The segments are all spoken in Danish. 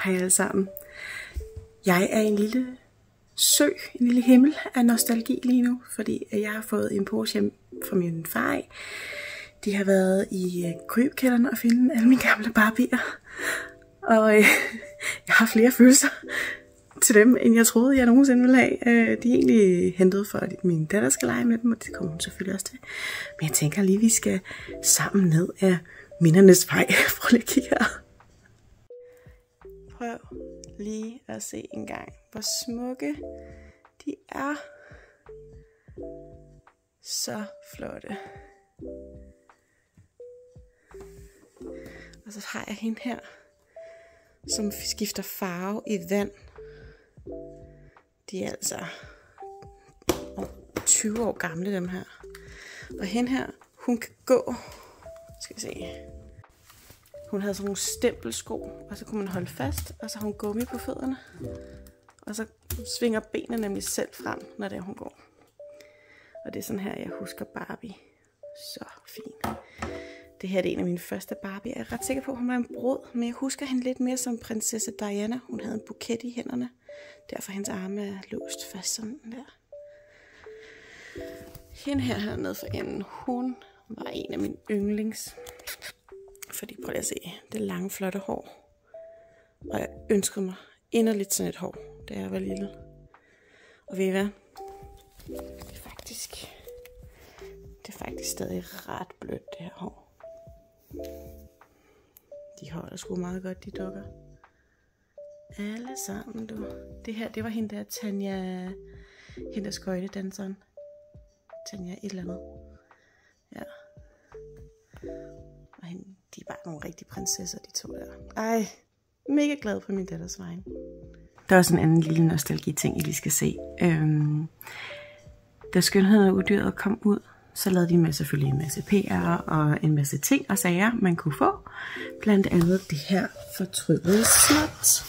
Hej alle sammen. Jeg er en lille sø, en lille himmel af nostalgi lige nu, fordi jeg har fået en pose hjem fra min far. De har været i krybkælderen og finde alle mine gamle Barbie'er. Og jeg har flere følelser til dem, end jeg troede, jeg nogensinde ville have. De er egentlig hentet for, at min datter skal lege med dem, og det kommer hun selvfølgelig også til. Men jeg tænker lige, vi skal sammen ned af mindernes vej. Prøv lige at kigge her. Prøv lige at se en gang, hvor smukke de er. Så flotte. Og så har jeg hende her, som skifter farve i vand. De er altså 20 år gamle, dem her. Og hende her, hun kan gå. Skal vi se. Hun havde sådan nogle stempelsko, og så kunne man holde fast, og så har hun gummi på fødderne. Og så svinger benene nemlig selv frem, når det er, hun går. Og det er sådan her, jeg husker Barbie. Så fint. Det her er en af mine første Barbie. Jeg er ret sikker på, at hun var en brud, men jeg husker hende lidt mere som prinsesse Diana. Hun havde en buket i hænderne. Derfor hendes arme er låst fast sådan der. Hende her hernede for enden, hun var en af mine yndlings. Fordi prøv lige at se, det lange flotte hår. Og jeg ønskede mig inderligt sådan et hår, da jeg var lille. Og ved I hvad? Det er faktisk stadig ret blødt, det her hår. De holder sgu meget godt, de dukker. Alle sammen, du. Det her, det var hende der Tanja, hende der skøjtedanseren. Tanja et eller andet. Ja. Og hende, de er bare nogle rigtige prinsesser, de to der. Ej, mega glad på min datters vejen. Der er også en anden lille nostalgi-ting, I lige skal se. Da Skønheden og Udyret kom ud, så lavede de selvfølgelig en masse PR og en masse ting og sager, man kunne få. Blandt andet det her fortryllede slot.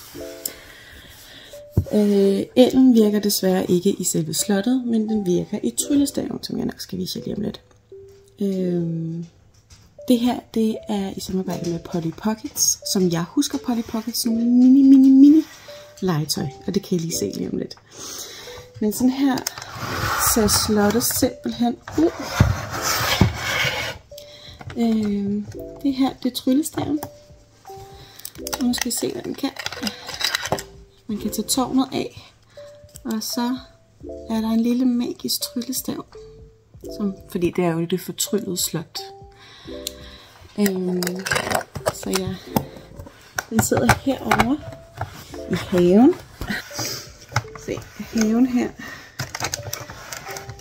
Ellen virker desværre ikke i selve slottet, men den virker i tryllestaven, som jeg nok skal vise jer lige om lidt. Det her, det er i samarbejde med Polly Pockets, som jeg husker Polly Pockets, nogle mini legetøj, og det kan I lige se lige om lidt. Men sådan her ser slottet simpelthen ud. Det her, det er tryllestaven. Og nu skal I se, hvad den kan. Man kan tage tårnet af, og så er der en lille magisk tryllestav. Fordi det er jo det fortryllede slot. Så ja, den sidder herovre i haven. Se, haven her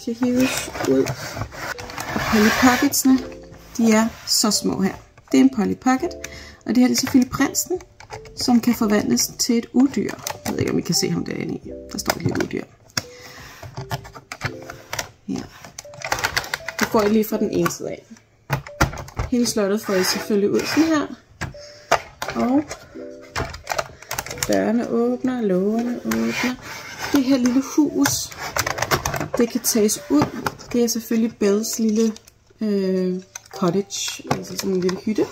kan hives ud. Og Polly Pockets'ne, de er så små her. Det er en Polly Pocket, og det her det er selvfølgelig prinsen, som kan forvandles til et udyr. Jeg ved ikke, om I kan se ham derinde i. Der står et lille udyr. Ja. Det får I lige fra den ene side af. Hele slottet får I selvfølgelig ud sådan her. Og dørene åbner, lågerne åbner. Det her lille hus, det kan tages ud. Det er selvfølgelig Bells lille cottage, altså sådan en lille hytte.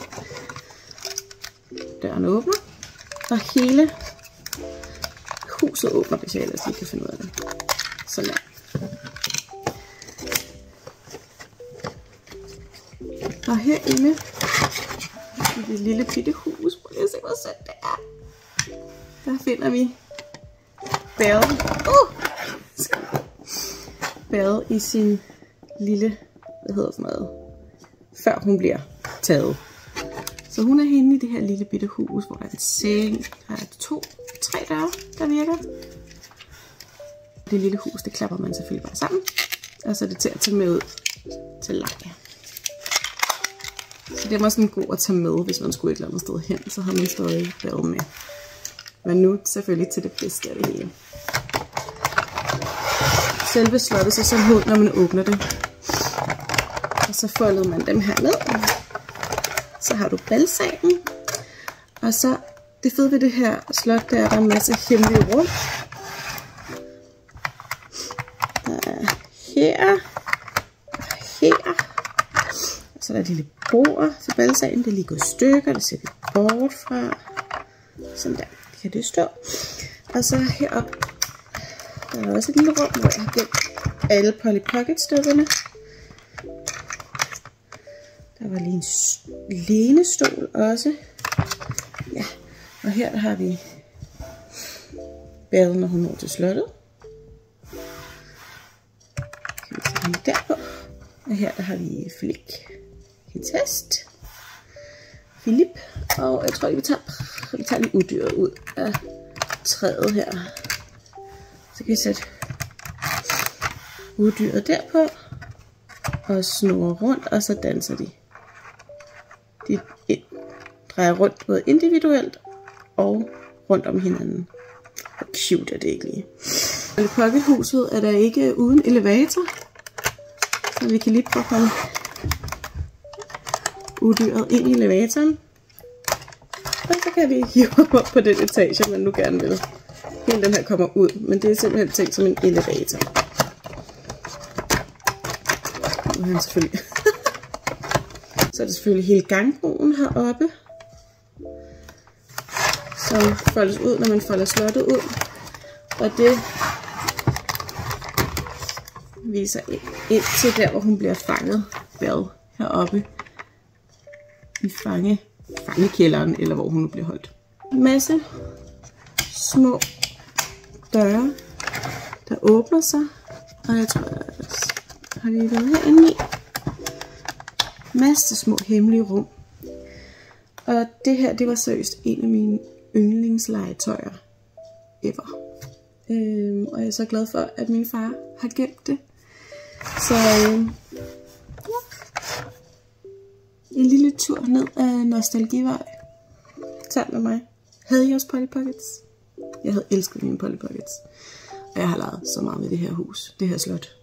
Døren åbner, og hele huset åbner, hvis jeg ellers lige kan finde ud af det. Sådan der. Og herinde i det lille bitte hus, prøv lige at se, hvor sødt det er. Der finder vi Belle. Belle i sin lille, hvad hedder sådan noget, før hun bliver taget. Så hun er henne i det her lille bitte hus, hvor der er en seng. Der er 2-3 døre, der virker. Det lille hus, det klapper man selvfølgelig bare sammen. Og så er det til at tage med ud til lege. Så det var sådan god at tage med, hvis man skulle et eller andet sted hen. Så har man stadig Belle med. Men nu selvfølgelig til det bedste af det hele. Selve slottet ser sådan ud, når man åbner det. Og så foldede man dem her ned. Så har du balsalen. Og så det fede ved det her slot, der er der en masse hemmelige rum. Der er her. Og her. Og så er der et lille bord til balsalen. Det er lige gået i stykker. Det ser vi bort fra. Sådan der. kan det stå. Og så heroppe, der er også et lille rum, hvor jeg har gemt alle Polly Pocket-stykkerne. Der var lige en lænestol også. Ja, og her der har vi badet, når hun når til slottet. Kan vi sætte hende derpå. Og her der har vi Flik, hendes hest, Philip, og jeg tror vi tager lige udyret ud af træet her. Så kan vi sætte udyret derpå og snurre rundt, og så danser de. De drejer rundt både individuelt og rundt om hinanden. Hvor cute er det ikke lige. Polly Pocket huset er der ikke uden elevator, så vi kan lige prøve at holde udyret ind i elevatoren. Og så kan vi hive op på den etage, man nu gerne vil. Hele den her kommer ud, men det er simpelthen tænkt som en elevator. Nu er han selvfølgelig. Så er det selvfølgelig hele gangbroen heroppe, som foldes ud, når man folder slottet ud. Og det viser ind til der, hvor hun bliver fanget bad heroppe i fangekælderen, eller hvor hun nu bliver holdt. En masse små døre, der åbner sig, og jeg tror, har vi været herinde i. Masse små hemmelige rum. Og det her, det var seriøst en af mine yndlingslegetøjer ever. Og jeg er så glad for, at min far har gemt det. Så ja. En lille tur ned ad Nostalgivej. Sammen med mig. Havde I også Polly Pockets? Jeg havde elsket mine Polly Pockets. Og jeg har leget så meget med det her hus. Det her slot.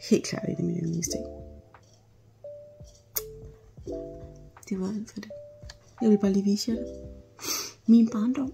Helt klart en af mine yndlingsting. Det var alt for det. Jeg vil bare lige vise jer det. Min barndom.